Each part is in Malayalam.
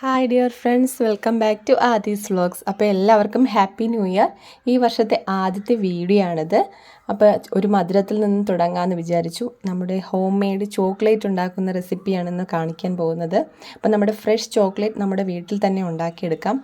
Hi dear friends, welcome back to Aadi's vlogs. അപ്പോൾ എല്ലാവർക്കും ഹാപ്പി ന്യൂ ഇയർ. ഈ വർഷത്തെ ആദ്യത്തെ വീഡിയോ ആണിത്. അപ്പോൾ ഒരു മധുരത്തിൽ നിന്ന് തുടങ്ങാമെന്ന് വിചാരിച്ചു. നമ്മുടെ ഹോം മെയ്ഡ് ചോക്ലേറ്റ് ഉണ്ടാക്കുന്ന റെസിപ്പിയാണെന്ന് കാണിക്കാൻ പോകുന്നത്. അപ്പോൾ നമ്മുടെ ഫ്രഷ് ചോക്ലേറ്റ് നമ്മുടെ വീട്ടിൽ തന്നെ ഉണ്ടാക്കിയെടുക്കാം.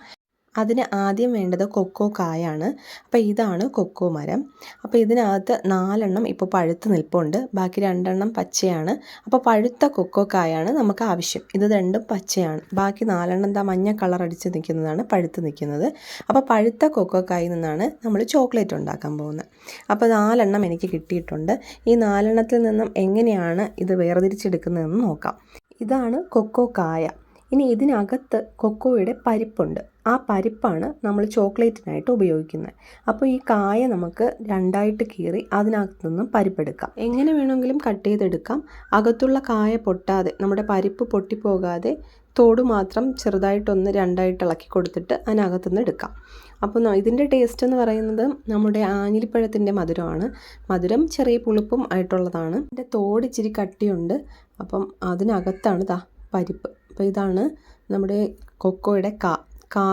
അതിന് ആദ്യം വേണ്ടത് കൊക്കോ കായാണ്. അപ്പോൾ ഇതാണ് കൊക്കോ മരം. അപ്പോൾ ഇതിനകത്ത് 4 ഇപ്പോൾ പഴുത്ത് നിൽപ്പുണ്ട്, ബാക്കി 2 പച്ചയാണ്. അപ്പോൾ പഴുത്ത കൊക്കോ കായാണ് നമുക്ക് ആവശ്യം. ഇത് രണ്ടും പച്ചയാണ്, ബാക്കി 4 മഞ്ഞ കളർ അടിച്ച് നിൽക്കുന്നതാണ് പഴുത്ത് നിൽക്കുന്നത്. അപ്പോൾ പഴുത്ത കൊക്കോ കായിൽ നിന്നാണ് നമ്മൾ ചോക്ലേറ്റ് ഉണ്ടാക്കാൻ പോകുന്നത്. അപ്പോൾ 4 എനിക്ക് കിട്ടിയിട്ടുണ്ട്. ഈ 4 നിന്നും എങ്ങനെയാണ് ഇത് വേർതിരിച്ചെടുക്കുന്നതെന്ന് നോക്കാം. ഇതാണ് കൊക്കോ കായ. ഇനി ഇതിനകത്ത് കൊക്കോയുടെ പരിപ്പുണ്ട്. ആ പരിപ്പാണ് നമ്മൾ ചോക്ലേറ്റിനായിട്ട് ഉപയോഗിക്കുന്നത്. അപ്പോൾ ഈ കായ നമുക്ക് 2ആയിട്ട് കീറി അതിനകത്ത് നിന്നും പരിപ്പെടുക്കാം. എങ്ങനെ വേണമെങ്കിലും കട്ട് ചെയ്തെടുക്കാം. അകത്തുള്ള കായ പൊട്ടാതെ, നമ്മുടെ പരിപ്പ് പൊട്ടിപ്പോകാതെ തോട് മാത്രം ചെറുതായിട്ടൊന്ന് 2ആയിട്ട് ഇളക്കി കൊടുത്തിട്ട് അതിനകത്തുനിന്ന് എടുക്കാം. അപ്പോൾ ഇതിൻ്റെ ടേസ്റ്റ് എന്ന് പറയുന്നത് നമ്മുടെ ആഞ്ഞിലിപ്പഴത്തിൻ്റെ മധുരമാണ്. മധുരം ചെറിയ പുളിപ്പും ആയിട്ടുള്ളതാണ്. ഇതിൻ്റെ തോട് ഇച്ചിരി കട്ടിയുണ്ട്. അപ്പം അതിനകത്താണ് പരിപ്പ്. അപ്പോൾ ഇതാണ് നമ്മുടെ കൊക്കോയുടെ കാ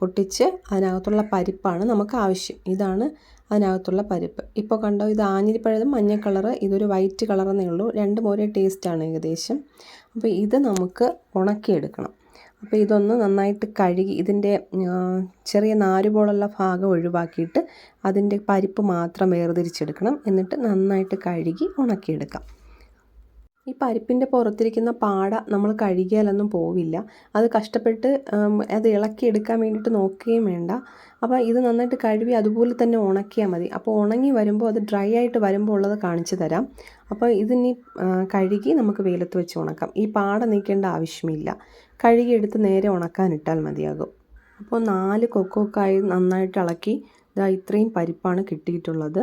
പൊട്ടിച്ച് അതിനകത്തുള്ള പരിപ്പാണ് നമുക്ക് ആവശ്യം. ഇതാണ് അതിനകത്തുള്ള പരിപ്പ്. ഇപ്പോൾ കണ്ടോ, ഇത് ആഞ്ഞിലിപ്പഴം മഞ്ഞ കളറ്, ഇതൊരു വൈറ്റ് കളറെന്നേ ഉള്ളൂ. രണ്ടും ഒരേ ടേസ്റ്റാണ് ഏകദേശം. അപ്പോൾ ഇത് നമുക്ക് ഉണക്കിയെടുക്കണം. അപ്പോൾ ഇതൊന്ന് നന്നായിട്ട് കഴുകി ഇതിൻ്റെ ചെറിയ നാരുപോലുള്ള ഭാഗം ഒഴിവാക്കിയിട്ട് അതിൻ്റെ പരിപ്പ് മാത്രം വേർതിരിച്ചെടുക്കണം. എന്നിട്ട് നന്നായിട്ട് കഴുകി ഉണക്കിയെടുക്കാം. ഈ പരിപ്പിൻ്റെ പുറത്തിരിക്കുന്ന പാട നമ്മൾ കഴുകിയാലൊന്നും പോവില്ല. അത് കഷ്ടപ്പെട്ട് അത് ഇളക്കിയെടുക്കാൻ വേണ്ടിയിട്ട് നോക്കുകയും വേണ്ട. അപ്പോൾ ഇത് നന്നായിട്ട് കഴുകി അതുപോലെ തന്നെ ഉണക്കിയാൽ മതി. അപ്പോൾ ഉണങ്ങി വരുമ്പോൾ, അത് ഡ്രൈ ആയിട്ട് വരുമ്പോൾ ഉള്ളത് കാണിച്ചു തരാം. അപ്പോൾ ഇതിനി കഴുകി നമുക്ക് വെയിലത്ത് വെച്ച് ഉണക്കാം. ഈ പാട നീക്കേണ്ട ആവശ്യമില്ല. കഴുകിയെടുത്ത് നേരെ ഉണക്കാനിട്ടാൽ മതിയാകും. അപ്പോൾ 4 കൊക്കോക്കായി നന്നായിട്ട് ഇളക്കി ഇത്രയും പരിപ്പാണ് കിട്ടിയിട്ടുള്ളത്.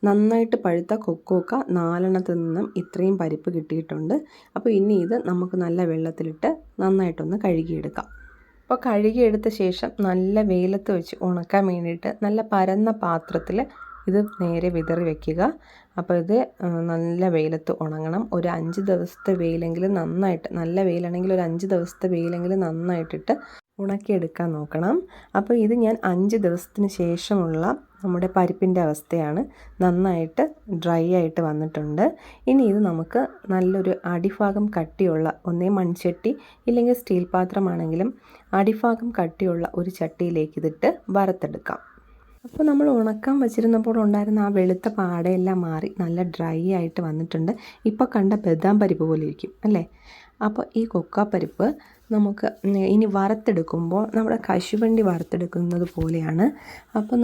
നന്നായിട്ട് പഴുത്ത കൊക്കോക്ക 4 നിന്നും ഇത്രയും പരിപ്പ് കിട്ടിയിട്ടുണ്ട്. അപ്പോൾ ഇനി ഇത് നമുക്ക് നല്ല വെള്ളത്തിലിട്ട് നന്നായിട്ടൊന്ന് കഴുകിയെടുക്കാം. അപ്പോൾ കഴുകിയെടുത്ത ശേഷം നല്ല വെയിലത്ത് വെച്ച് ഉണക്കാൻ വേണ്ടിയിട്ട് നല്ല പരന്ന പാത്രത്തിൽ ഇത് നേരെ വിതറി വയ്ക്കുക. അപ്പോൾ ഇത് നല്ല വെയിലത്ത് ഉണങ്ങണം. ഒരു 5 ദിവസത്തെ വെയിലെങ്കിലും നന്നായിട്ട്, നല്ല വെയിലാണെങ്കിൽ ഒരു 5 ദിവസത്തെ വെയിലെങ്കിലും നന്നായിട്ടിട്ട് ഉണക്കിയെടുക്കാൻ നോക്കണം. അപ്പോൾ ഇത് ഞാൻ 5 ദിവസത്തിന് ശേഷമുള്ള നമ്മുടെ പരിപ്പിൻ്റെ അവസ്ഥയാണ്. നന്നായിട്ട് ഡ്രൈ ആയിട്ട് വന്നിട്ടുണ്ട്. ഇനി ഇത് നമുക്ക് നല്ലൊരു അടിഭാഗം കട്ടിയുള്ള, ഒന്നേ മൺചട്ടി ഇല്ലെങ്കിൽ സ്റ്റീൽ പാത്രമാണെങ്കിലും അടിഭാഗം കട്ടിയുള്ള ഒരു ചട്ടിയിലേക്ക് ഇതിട്ട് വറുത്തെടുക്കാം. അപ്പോൾ നമ്മൾ ഉണക്കാൻ വെച്ചിരുന്നപ്പോൾ ഉണ്ടായിരുന്ന ആ വെളുത്ത പാടയെല്ലാം മാറി നല്ല ഡ്രൈ ആയിട്ട് വന്നിട്ടുണ്ട്. ഇപ്പോൾ കണ്ട ബദാം പരിപ്പ് പോലെ ഇരിക്കും അല്ലേ? അപ്പോൾ ഈ കൊക്കോപ്പരിപ്പ് നമുക്ക് ഇനി വറുത്തെടുക്കുമ്പോൾ നമ്മുടെ കശുവണ്ടി വറുത്തെടുക്കുന്നത് പോലെയാണ്. അപ്പോൾ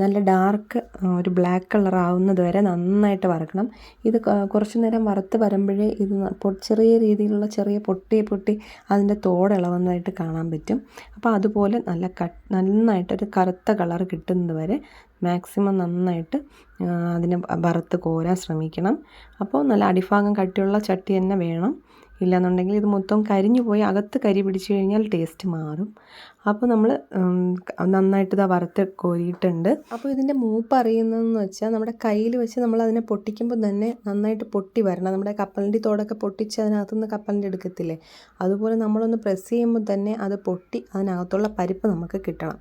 നല്ല ഡാർക്ക് ഒരു ബ്ലാക്ക് കളർ ആവുന്നത് വരെ നന്നായിട്ട് വറുക്കണം. ഇത് കുറച്ച് നേരം വറുത്ത് വരുമ്പോഴേ ഇത് ചെറിയ രീതിയിലുള്ള ചെറിയ പൊട്ടി അതിൻ്റെ തോടിളവുന്നതായിട്ട് കാണാൻ പറ്റും. അപ്പോൾ അതുപോലെ നന്നായിട്ടൊരു കറുത്ത കളർ കിട്ടുന്നത് വരെ മാക്സിമം നന്നായിട്ട് അതിനെ വറുത്ത് കോരാൻ ശ്രമിക്കണം. അപ്പോൾ നല്ല അടിഭാഗം കട്ടിയുള്ള ചട്ടി തന്നെ വേണം. ഇല്ലയെന്നുണ്ടെങ്കിൽ ഇത് മൊത്തം കരിഞ്ഞു പോയി അകത്ത് കരി പിടിച്ചു കഴിഞ്ഞാൽ ടേസ്റ്റ് മാറും. അപ്പോൾ നമ്മൾ നന്നായിട്ട് വറുത്ത് കോരിയിട്ടുണ്ട്. അപ്പോൾ ഇതിൻ്റെ മൂപ്പ് അറിയുന്നതെന്ന് വെച്ചാൽ നമ്മുടെ കയ്യിൽ വെച്ച് നമ്മൾ അതിനെ പൊട്ടിക്കുമ്പോൾ തന്നെ നന്നായിട്ട് പൊട്ടി വരണം. നമ്മുടെ കപ്പലിൻ്റെ തോടൊക്കെ പൊട്ടിച്ച് അതിനകത്തുനിന്ന് കപ്പലിൻ്റെ എടുക്കത്തില്ലേ, അതുപോലെ നമ്മളൊന്ന് പ്രസ് ചെയ്യുമ്പോൾ തന്നെ അത് പൊട്ടി അതിനകത്തുള്ള പരിപ്പ് നമുക്ക് കിട്ടണം.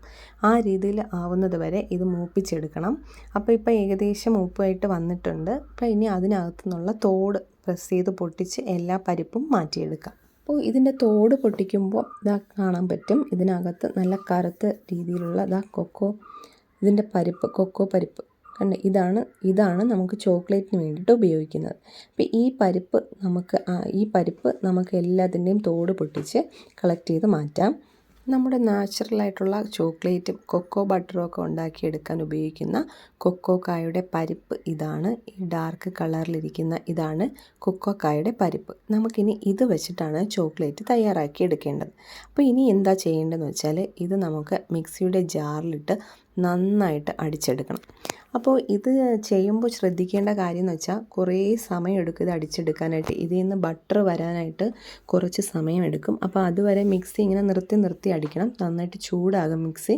ആ രീതിയിൽ ആവുന്നത് വരെ ഇത് മൂപ്പിച്ചെടുക്കണം. അപ്പോൾ ഇപ്പോൾ ഏകദേശം മൂപ്പായിട്ട് വന്നിട്ടുണ്ട്. അപ്പോൾ ഇനി അതിനകത്തു നിന്നുള്ള തോട് പ്രസ് ചെയ്ത് പൊട്ടിച്ച് എല്ലാ പരിപ്പും മാറ്റിയെടുക്കാം. അപ്പോൾ ഇതിൻ്റെ തോട് പൊട്ടിക്കുമ്പോൾ കാണാൻ പറ്റും, ഇതിനകത്ത് നല്ല കറുത്ത രീതിയിലുള്ള ഇതിൻ്റെ പരിപ്പ്, കൊക്കോ പരിപ്പ് കണ്ട്, ഇതാണ് നമുക്ക് ചോക്ലേറ്റിന് വേണ്ടിയിട്ട് ഉപയോഗിക്കുന്നത്. അപ്പോൾ ഈ പരിപ്പ് നമുക്ക് എല്ലാത്തിൻ്റെയും തോട് പൊട്ടിച്ച് കളക്ട് ചെയ്ത് മാറ്റാം. നമ്മുടെ നാച്ചുറലായിട്ടുള്ള ചോക്ലേറ്റും കൊക്കോ ബട്ടറും ഒക്കെ ഉണ്ടാക്കിയെടുക്കാൻ ഉപയോഗിക്കുന്ന കൊക്കോ കായുടെ പരിപ്പ് ഇതാണ്. ഈ ഡാർക്ക് കളറിലിരിക്കുന്ന ഇതാണ് കൊക്കോ കായുടെ പരിപ്പ്. നമുക്കിനി ഇത് വെച്ചിട്ടാണ് ചോക്ലേറ്റ് തയ്യാറാക്കി എടുക്കേണ്ടത്. അപ്പോൾ ഇനി എന്താ ചെയ്യേണ്ടതെന്ന് വെച്ചാൽ, ഇത് നമുക്ക് മിക്സിയുടെ ജാറിലിട്ട് നന്നായിട്ട് അടിച്ചെടുക്കണം. അപ്പോൾ ഇത് ചെയ്യുമ്പോൾ ശ്രദ്ധിക്കേണ്ട കാര്യം എന്ന് വെച്ചാൽ, കുറേ സമയം എടുക്കും ഇത് അടിച്ചെടുക്കാനായിട്ട്. ഇതിൽ നിന്ന് ബട്ടർ വരാനായിട്ട് കുറച്ച് സമയം എടുക്കും. അപ്പോൾ അതുവരെ മിക്സി ഇങ്ങനെ നിർത്തി അടിക്കണം. നന്നായിട്ട് ചൂടാകും മിക്സി.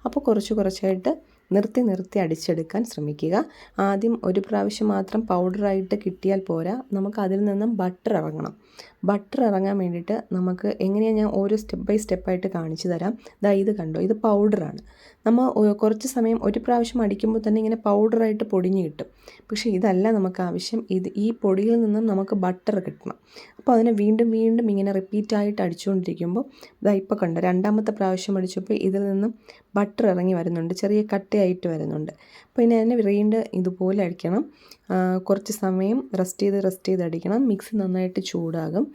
അപ്പോൾ കുറച്ചായിട്ട് നിർത്തി നിർത്തി അടിച്ചെടുക്കാൻ ശ്രമിക്കുക. ആദ്യം ഒരു പ്രാവശ്യം മാത്രം പൗഡറായിട്ട് കിട്ടിയാൽ പോരാ, നമുക്ക് അതിൽ നിന്നും ബട്ടർ ഇറങ്ങണം. ബട്ടർ ഇറങ്ങാൻ വേണ്ടിയിട്ട് നമുക്ക് എങ്ങനെയാണ് ഞാൻ ഓരോ സ്റ്റെപ്പ് ബൈ സ്റ്റെപ്പായിട്ട് കാണിച്ചു തരാം. ഇത് കണ്ടോ, ഇത് പൗഡറാണ്. നമ്മൾ കുറച്ച് സമയം ഒരു പ്രാവശ്യം അടിക്കുമ്പോൾ തന്നെ ഇങ്ങനെ പൗഡറായിട്ട് പൊടിഞ്ഞ് കിട്ടും. പക്ഷേ ഇതല്ല നമുക്ക് ആവശ്യം. ഈ പൊടിയിൽ നിന്നും നമുക്ക് ബട്ടർ കിട്ടണം. അപ്പോൾ അതിനെ വീണ്ടും വീണ്ടും ഇങ്ങനെ റിപ്പീറ്റായിട്ട് അടിച്ചുകൊണ്ടിരിക്കുമ്പോൾ ഇപ്പോൾ കണ്ടോ, രണ്ടാമത്തെ പ്രാവശ്യം അടിച്ചപ്പോൾ ഇതിൽ നിന്നും ബട്ടർ ഇറങ്ങി വരുന്നുണ്ട്, ചെറിയ കട്ടയായിട്ട് വരുന്നുണ്ട്. അപ്പോൾ ഇനി അതിനെ വീണ്ടും ഇതുപോലെ അടിക്കണം. കുറച്ച് സമയം റെസ്റ്റ് ചെയ്ത് അടിക്കണം. മിക്സി നന്നായിട്ട് ചൂടാകും.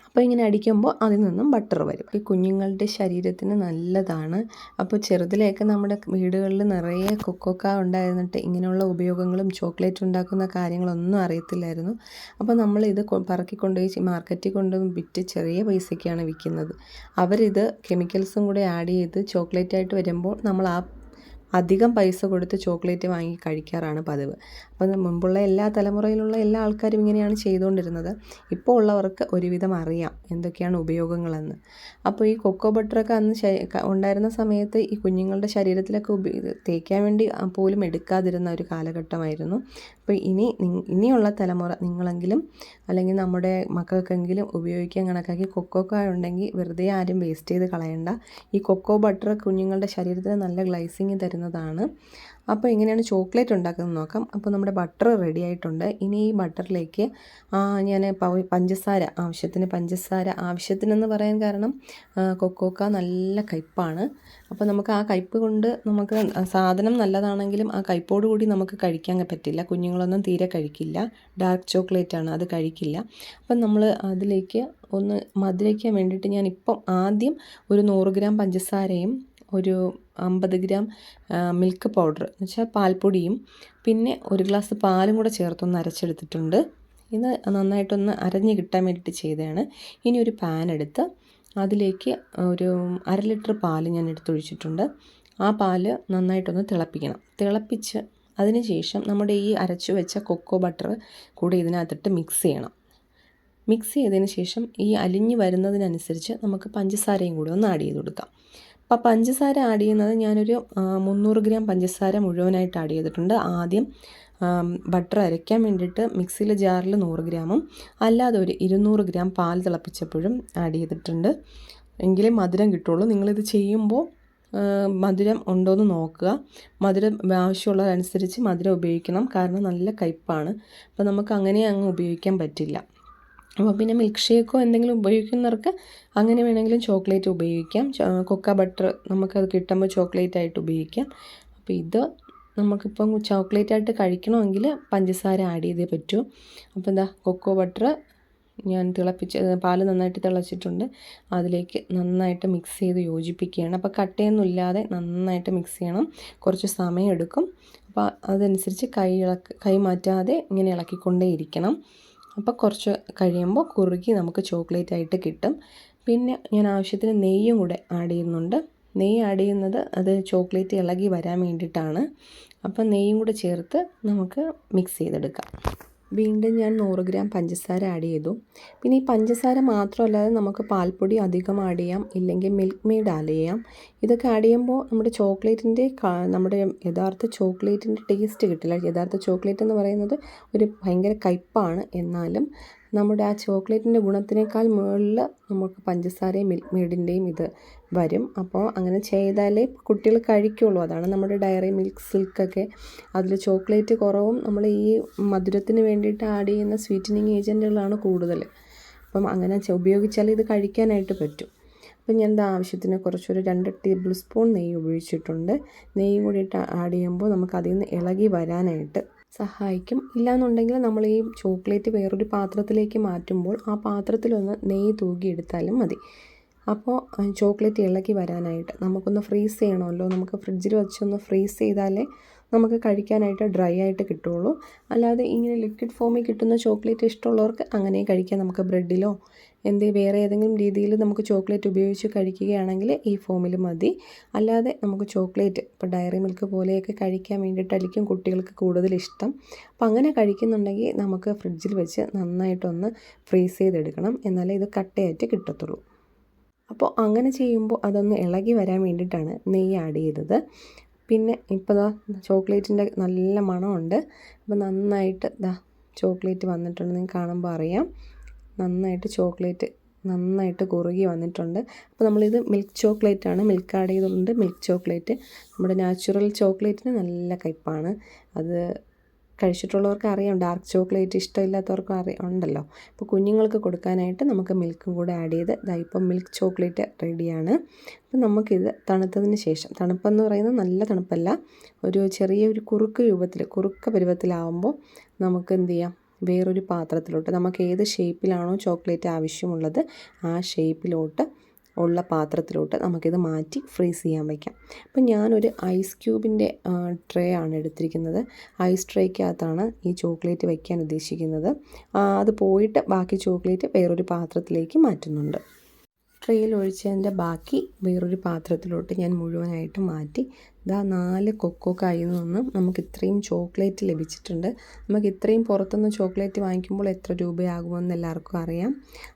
അപ്പോൾ ഇങ്ങനെ അടിക്കുമ്പോൾ അതിൽ നിന്നും ബട്ടർ വരും. ഈ കുഞ്ഞുങ്ങളുടെ ശരീരത്തിന് നല്ലതാണ്. അപ്പോൾ ചെറുതിലേക്ക് നമ്മുടെ വീടുകളിൽ നിറയെ കൊക്കോക്ക ഉണ്ടായിരുന്നിട്ട് ഇങ്ങനെയുള്ള ഉപയോഗങ്ങളും ചോക്ലേറ്റ് ഉണ്ടാക്കുന്ന കാര്യങ്ങളൊന്നും അറിയത്തില്ലായിരുന്നു. അപ്പോൾ നമ്മളിത് പറക്കിക്കൊണ്ടുപോയി മാർക്കറ്റിൽ കൊണ്ടുപോയി വിറ്റ് ചെറിയ പൈസയ്ക്കാണ് വിൽക്കുന്നത്. അവരിത് കെമിക്കൽസും കൂടെ ആഡ് ചെയ്ത് ചോക്ലേറ്റായിട്ട് വരുമ്പോൾ നമ്മൾ അധികം പൈസ കൊടുത്ത് ചോക്ലേറ്റ് വാങ്ങി കഴിക്കാറാണ് പതിവ്. അപ്പോൾ മുമ്പുള്ള എല്ലാ തലമുറയിലുള്ള എല്ലാ ആൾക്കാരും ഇങ്ങനെയാണ് ചെയ്തുകൊണ്ടിരുന്നത്. ഇപ്പോൾ ഉള്ളവർക്ക് ഒരുവിധം അറിയാം എന്തൊക്കെയാണ് ഉപയോഗങ്ങളെന്ന്. അപ്പോൾ ഈ കൊക്കോ ബട്ടറൊക്കെ അന്ന് ഉണ്ടായിരുന്ന സമയത്ത് ഈ കുഞ്ഞുങ്ങളുടെ ശരീരത്തിലൊക്കെ തേക്കാൻ വേണ്ടി പോലും എടുക്കാതിരുന്ന ഒരു കാലഘട്ടമായിരുന്നു. അപ്പോൾ ഇനിയുള്ള തലമുറ നിങ്ങളെങ്കിലും അല്ലെങ്കിൽ നമ്മുടെ മക്കൾക്കെങ്കിലും ഉപയോഗിക്കാൻ കണക്കാക്കി കൊക്കോക്കായ ഉണ്ടെങ്കിൽ വെറുതെ ആരും വേസ്റ്റ് ചെയ്ത് കളയണ്ട. ഈ കൊക്കോ ബട്ടർ കുഞ്ഞുങ്ങളുടെ ശരീരത്തിന് നല്ല ഗ്ലൈസിങ് തരുന്നതാണ്. അപ്പോൾ എങ്ങനെയാണ് ചോക്ലേറ്റ് ഉണ്ടാക്കുന്നത് നോക്കാം. അപ്പോൾ നമ്മുടെ ബട്ടർ റെഡി ആയിട്ടുണ്ട്. ഇനി ഈ ബട്ടറിലേക്ക് ഞാൻ പഞ്ചസാര ആവശ്യത്തിനെന്ന് പറയാൻ കാരണം കൊക്കോക്ക നല്ല കയ്പ്പാണ്. അപ്പോൾ നമുക്ക് ആ കയ്പ്പ് കൊണ്ട് നമുക്ക് സാധനം നല്ലതാണെങ്കിലും ആ കയ്പ്പോട് കൂടി നമുക്ക് കഴിക്കാൻ പറ്റില്ല. കുഞ്ഞുങ്ങളൊന്നും തീരെ കഴിക്കില്ല. ഡാർക്ക് ചോക്ലേറ്റാണ്, അത് കഴിക്കില്ല. അപ്പം നമ്മൾ അതിലേക്ക് ഒന്ന് മധുരയ്ക്കാൻ വേണ്ടിയിട്ട് ഞാനിപ്പം ആദ്യം ഒരു 100 ഗ്രാം പഞ്ചസാരയും ഒരു 50 ഗ്രാം മിൽക്ക് പൗഡർ എന്ന് വെച്ചാൽ പാൽപ്പൊടിയും പിന്നെ ഒരു ഗ്ലാസ് പാലും കൂടെ ചേർത്തൊന്ന് അരച്ചെടുത്തിട്ടുണ്ട്. ഇത് നന്നായിട്ടൊന്ന് അരഞ്ഞ് കിട്ടാൻ വേണ്ടിയിട്ട് ചെയ്തതാണ്. ഇനി ഒരു പാൻ എടുത്ത് അതിലേക്ക് ഒരു 1/2 ലിറ്റർ പാൽ ഞാൻ എടുത്തൊഴിച്ചിട്ടുണ്ട്. ആ പാല് നന്നായിട്ടൊന്ന് തിളപ്പിച്ച് അതിന് ശേഷം നമ്മുടെ ഈ അരച്ചു വെച്ച കൊക്കോ ബട്ടർ കൂടി ഇതിനകത്തിട്ട് മിക്സ് ചെയ്യണം. മിക്സ് ചെയ്തതിന് ശേഷം ഈ അലിഞ്ഞ് വരുന്നതിനനുസരിച്ച് നമുക്ക് പഞ്ചസാരയും കൂടി ഒന്ന് ആഡ് ചെയ്ത് കൊടുക്കാം. അപ്പോൾ പഞ്ചസാര ആഡ് ചെയ്യുന്നത് ഞാനൊരു 300 ഗ്രാം പഞ്ചസാര മുഴുവനായിട്ട് ആഡ് ചെയ്തിട്ടുണ്ട്. ആദ്യം ബട്ടർ അരയ്ക്കാൻ വേണ്ടിയിട്ട് മിക്സിയിലെ ജാറിൽ 100 ഗ്രാമും അല്ലാതെ ഒരു 200 ഗ്രാം പാൽ തിളപ്പിച്ചപ്പോഴും ആഡ് ചെയ്തിട്ടുണ്ട്. എങ്കിലേ മധുരം കിട്ടുള്ളൂ. നിങ്ങളിത് ചെയ്യുമ്പോൾ മധുരം ഉണ്ടോയെന്ന് നോക്കുക. മധുരം ആവശ്യമുള്ളതനുസരിച്ച് മധുരം ഉപയോഗിക്കണം. കാരണം നല്ല കയ്പ്പാണ്. അപ്പോൾ നമുക്ക് അങ്ങനെ അങ്ങ് ഉപയോഗിക്കാൻ പറ്റില്ല. അപ്പോൾ പിന്നെ മിൽക്ക് ഷേക്കോ എന്തെങ്കിലും ഉപയോഗിക്കുന്നവർക്ക് അങ്ങനെ വേണമെങ്കിലും ചോക്ലേറ്റ് ഉപയോഗിക്കാം. കൊക്ക ബട്ടർ നമുക്കത് കിട്ടുമ്പോൾ ചോക്ലേറ്റ് ആയിട്ട് ഉപയോഗിക്കാം. അപ്പോൾ ഇത് നമുക്കിപ്പം ചോക്ലേറ്റായിട്ട് കഴിക്കണമെങ്കിൽ പഞ്ചസാര ആഡ് ചെയ്തേ പറ്റൂ. അപ്പോൾ കൊക്കോ ബട്ടർ ഞാൻ പാല് നന്നായിട്ട് തിളച്ചിട്ടുണ്ട്. അതിലേക്ക് നന്നായിട്ട് മിക്സ് ചെയ്ത് യോജിപ്പിക്കുകയാണ്. അപ്പോൾ കട്ടയൊന്നും ഇല്ലാതെ നന്നായിട്ട് മിക്സ് ചെയ്യണം. കുറച്ച് സമയം എടുക്കും. അപ്പോൾ അതനുസരിച്ച് കൈ മാറ്റാതെ ഇങ്ങനെ ഇളക്കിക്കൊണ്ടേ ഇരിക്കണം. അപ്പോൾ കുറച്ച് കഴിയുമ്പോൾ കുറുകി നമുക്ക് ചോക്ലേറ്റ് ആയിട്ട് കിട്ടും. പിന്നെ ഞാൻ ആവശ്യത്തിന് നെയ്യും കൂടെ ആഡ് ചെയ്യുന്നുണ്ട്. നെയ്യ് ആഡ് ചെയ്യുന്നത് അത് ചോക്ലേറ്റ് ഇളകി വരാൻ വേണ്ടിയിട്ടാണ്. അപ്പോൾ നെയ്യും കൂടെ ചേർത്ത് നമുക്ക് മിക്സ് ചെയ്തെടുക്കാം. വീണ്ടും ഞാൻ 100 ഗ്രാം പഞ്ചസാര ആഡ് ചെയ്തു. പിന്നെ ഈ പഞ്ചസാര മാത്രമല്ലാതെ നമുക്ക് പാൽപ്പൊടി അധികം ആഡ് ചെയ്യാം, ഇല്ലെങ്കിൽ മിൽക്ക് മെയ്ഡ് ആഡ് ചെയ്യാം. ഇതൊക്കെ ആഡ് ചെയ്യുമ്പോൾ നമ്മുടെ യഥാർത്ഥ ചോക്ലേറ്റിൻ്റെ ടേസ്റ്റ് കിട്ടില്ല. യഥാർത്ഥ ചോക്ലേറ്റ് എന്ന് പറയുന്നത് ഒരു ഭയങ്കര കയ്പ്പാണ്. എന്നാലും നമ്മുടെ ആ ചോക്ലേറ്റിൻ്റെ ഗുണത്തിനേക്കാൾ മുകളിൽ നമുക്ക് പഞ്ചസാരയും മിൽക്ക് മെയ്ഡിൻ്റെയും ഇത് വരും. അപ്പോൾ അങ്ങനെ ചെയ്താലേ കുട്ടികൾ കഴിക്കുള്ളൂ. അതാണ് നമ്മുടെ ഡയറി മിൽക്ക് സിൽക്കൊക്കെ അതിൽ ചോക്ലേറ്റ് കുറവും നമ്മൾ ഈ മധുരത്തിന് വേണ്ടിയിട്ട് ആഡ് ചെയ്യുന്ന സ്വീറ്റനിങ് ഏജൻറ്റുകളാണ് കൂടുതൽ. അപ്പം അങ്ങനെ ഉപയോഗിച്ചാൽ ഇത് കഴിക്കാനായിട്ട് പറ്റും. അപ്പം ഞാൻ ആവശ്യത്തിന് കുറച്ചൊരു 2 ടേബിൾ സ്പൂൺ നെയ്യ് ഉപയോഗിച്ചിട്ടുണ്ട്. നെയ്യും കൂടി ഇട്ട് ആഡ് ചെയ്യുമ്പോൾ നമുക്ക് അതിൽ നിന്ന് ഇളകി വരാനായിട്ട് സഹായിക്കും. ഇല്ലാന്നുണ്ടെങ്കിൽ നമ്മൾ ഈ ചോക്ലേറ്റ് വേറൊരു പാത്രത്തിലേക്ക് മാറ്റുമ്പോൾ ആ പാത്രത്തിലൊന്ന് നെയ്യ് തൂകിയെടുത്താലും മതി. അപ്പോൾ ചോക്ലേറ്റ് ഇളക്കി വരാനായിട്ട് നമുക്കൊന്ന് ഫ്രീസ് ചെയ്യണമല്ലോ. നമുക്ക് ഫ്രിഡ്ജിൽ വെച്ചൊന്ന് ഫ്രീസ് ചെയ്താലേ നമുക്ക് കഴിക്കാനായിട്ട് ഡ്രൈ ആയിട്ട് കിട്ടുള്ളൂ. അല്ലാതെ ഇങ്ങനെ ലിക്വിഡ് ഫോമിൽ കിട്ടുന്ന ചോക്ലേറ്റ് ഇഷ്ടമുള്ളവർക്ക് അങ്ങനെ കഴിക്കാം. നമുക്ക് ബ്രെഡിലോ വേറെ ഏതെങ്കിലും രീതിയിൽ നമുക്ക് ചോക്ലേറ്റ് ഉപയോഗിച്ച് കഴിക്കുകയാണെങ്കിൽ ഈ ഫോമിൽ മതി. അല്ലാതെ നമുക്ക് ചോക്ലേറ്റ് ഇപ്പോൾ ഡയറി മിൽക്ക് പോലെയൊക്കെ കഴിക്കാൻ വേണ്ടിയിട്ടായിരിക്കും കുട്ടികൾക്ക് കൂടുതൽ ഇഷ്ടം. അപ്പോൾ അങ്ങനെ കഴിക്കുന്നുണ്ടെങ്കിൽ നമുക്ക് ഫ്രിഡ്ജിൽ വെച്ച് നന്നായിട്ടൊന്ന് ഫ്രീസ് ചെയ്തെടുക്കണം. എന്നാലേ ഇത് കട്ടയായിട്ട് കിട്ടത്തുള്ളൂ. അപ്പോൾ അങ്ങനെ ചെയ്യുമ്പോൾ അതൊന്ന് ഇളകി വരാൻ വേണ്ടിയിട്ടാണ് നെയ്യ് ആഡ് ചെയ്തത്. പിന്നെ ഇപ്പോൾ ചോക്ലേറ്റിൻ്റെ നല്ല മണമുണ്ട്. അപ്പോൾ നന്നായിട്ട് ചോക്ലേറ്റ് വന്നിട്ടുണ്ട്. നിങ്ങൾക്ക് കാണുമ്പോൾ അറിയാം നന്നായിട്ട് ചോക്ലേറ്റ് നന്നായിട്ട് കുറുകി വന്നിട്ടുണ്ട്. അപ്പോൾ നമ്മളിത് മിൽക്ക് ചോക്ലേറ്റാണ്, മിൽക്ക് ആഡ് ചെയ്തുകൊണ്ട് മിൽക്ക് ചോക്ലേറ്റ്. നമ്മുടെ നാച്ചുറൽ ചോക്ലേറ്റിന് നല്ല കയ്പ്പാണ്. അത് കഴിച്ചിട്ടുള്ളവർക്ക് അറിയാം. ഡാർക്ക് ചോക്ലേറ്റ് ഇഷ്ടമില്ലാത്തവർക്കും ഉണ്ടല്ലോ. അപ്പോൾ കുഞ്ഞുങ്ങൾക്ക് കൊടുക്കാനായിട്ട് നമുക്ക് മിൽക്കും കൂടെ ആഡ് ചെയ്ത് ഇപ്പം മിൽക്ക് ചോക്ലേറ്റ് റെഡിയാണ്. അപ്പം നമുക്കിത് തണുത്തതിന് ശേഷം, തണുപ്പെന്ന് പറയുന്നത് നല്ല തണുപ്പല്ല, ഒരു ചെറിയൊരു കുറുക്ക പരുവത്തിലാവുമ്പോൾ നമുക്ക് എന്ത് ചെയ്യാം, വേറൊരു പാത്രത്തിലോട്ട് നമുക്ക് ഏത് ഷേപ്പിലാണോ ചോക്ലേറ്റ് ആവശ്യമുള്ളത് ആ ഷേപ്പിലോട്ട് ഉള്ള പാത്രത്തിലോട്ട് നമുക്കിത് മാറ്റി ഫ്രീസ് ചെയ്യാൻ വയ്ക്കാം. അപ്പം ഞാനൊരു ഐസ് ക്യൂബിൻ്റെ ട്രേ ആണ് എടുത്തിരിക്കുന്നത്. ഐസ് ട്രേക്കകത്താണ് ഈ ചോക്ലേറ്റ് വയ്ക്കാൻ ഉദ്ദേശിക്കുന്നത്. അത് പോയിട്ട് ബാക്കി ചോക്ലേറ്റ് വേറൊരു പാത്രത്തിലേക്ക് മാറ്റുന്നുണ്ട്. ട്രേയിൽ ഒഴിച്ചതിൻ്റെ ബാക്കി വേറൊരു പാത്രത്തിലോട്ട് ഞാൻ മുഴുവനായിട്ട് മാറ്റി. 4 കൊക്കോ കായിൽ നിന്നും നമുക്ക് ഇത്രയും ചോക്ലേറ്റ് ലഭിച്ചിട്ടുണ്ട്. നമുക്ക് ഇത്രയും പുറത്തുനിന്ന് ചോക്ലേറ്റ് വാങ്ങിക്കുമ്പോൾ എത്ര രൂപയാകുമെന്ന് എല്ലാവർക്കും അറിയാം.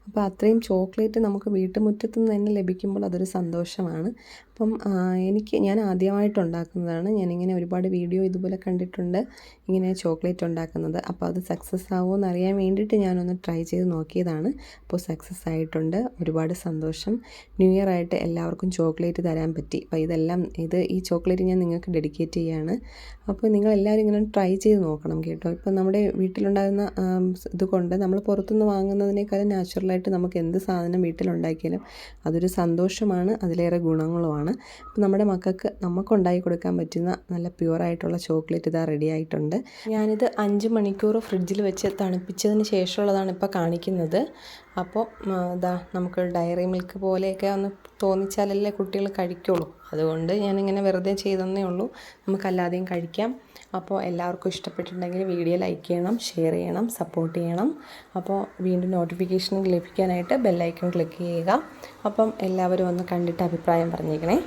അപ്പോൾ അത്രയും ചോക്ലേറ്റ് നമുക്ക് വീട്ടുമുറ്റത്തു നിന്ന് തന്നെ ലഭിക്കുമ്പോൾ അതൊരു സന്തോഷമാണ്. അപ്പം ഞാൻ ആദ്യമായിട്ട് ഉണ്ടാക്കുന്നതാണ്. ഞാനിങ്ങനെ ഒരുപാട് വീഡിയോ ഇതുപോലെ കണ്ടിട്ടുണ്ട്, ഇങ്ങനെ ചോക്ലേറ്റ് ഉണ്ടാക്കുന്നത്. അപ്പോൾ അത് സക്സസ് ആവുമോ എന്നറിയാൻ വേണ്ടിയിട്ട് ഞാനൊന്ന് ട്രൈ ചെയ്ത് നോക്കിയതാണ്. അപ്പോൾ സക്സസ് ആയിട്ടുണ്ട്. ഒരുപാട് സന്തോഷം. ന്യൂ ഇയർ ആയിട്ട് എല്ലാവർക്കും ചോക്ലേറ്റ് തരാൻ പറ്റി. അപ്പോൾ ഈ ചോക്ലേറ്റ് ഞാൻ നിങ്ങൾക്ക് ഡെഡിക്കേറ്റ് ചെയ്യുകയാണ്. അപ്പോൾ നിങ്ങളെല്ലാവരും ഇങ്ങനെ ട്രൈ ചെയ്ത് നോക്കണം കേട്ടോ. ഇപ്പം നമ്മുടെ വീട്ടിലുണ്ടാകുന്ന ഇതുകൊണ്ട് നമ്മൾ പുറത്തുനിന്ന് വാങ്ങുന്നതിനേക്കാളും നാച്ചുറലായിട്ട് നമുക്ക് എന്ത് സാധനം വീട്ടിലുണ്ടാക്കിയാലും അതൊരു സന്തോഷമാണ്, അതിലേറെ ഗുണങ്ങളുമാണ്. അപ്പോൾ നമ്മുടെ മക്കൾക്ക് നമുക്കുണ്ടാക്കി കൊടുക്കാൻ പറ്റുന്ന നല്ല പ്യുവറായിട്ടുള്ള ചോക്ലേറ്റ് റെഡി ആയിട്ടുണ്ട്. ഞാനിത് 5 മണിക്കൂർ ഫ്രിഡ്ജിൽ വെച്ച് തണുപ്പിച്ചതിന് ശേഷമുള്ളതാണ് ഇപ്പോൾ കാണിക്കുന്നത്. അപ്പോൾ നമുക്ക് ഡയറി മിൽക്ക് പോലെയൊക്കെ ഒന്ന് തോന്നിച്ചാലല്ലേ കുട്ടികൾ കഴിക്കുള്ളൂ. അതുകൊണ്ട് ഞാനിങ്ങനെ വെറുതെ ചെയ്തെന്നേ ഉള്ളൂ. നമുക്കല്ലാതെയും കഴിക്കാം. അപ്പോൾ എല്ലാവർക്കും ഇഷ്ടപ്പെട്ടിട്ടുണ്ടെങ്കിൽ വീഡിയോ ലൈക്ക് ചെയ്യണം, ഷെയർ ചെയ്യണം, സപ്പോർട്ട് ചെയ്യണം. അപ്പോൾ വീണ്ടും നോട്ടിഫിക്കേഷൻ ലഭിക്കാനായിട്ട് ബെല്ലൈക്കൺ ക്ലിക്ക് ചെയ്യുക. അപ്പം എല്ലാവരും ഒന്ന് കണ്ടിട്ട് അഭിപ്രായം പറഞ്ഞേക്കണേ.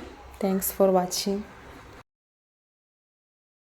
Thanks for watching.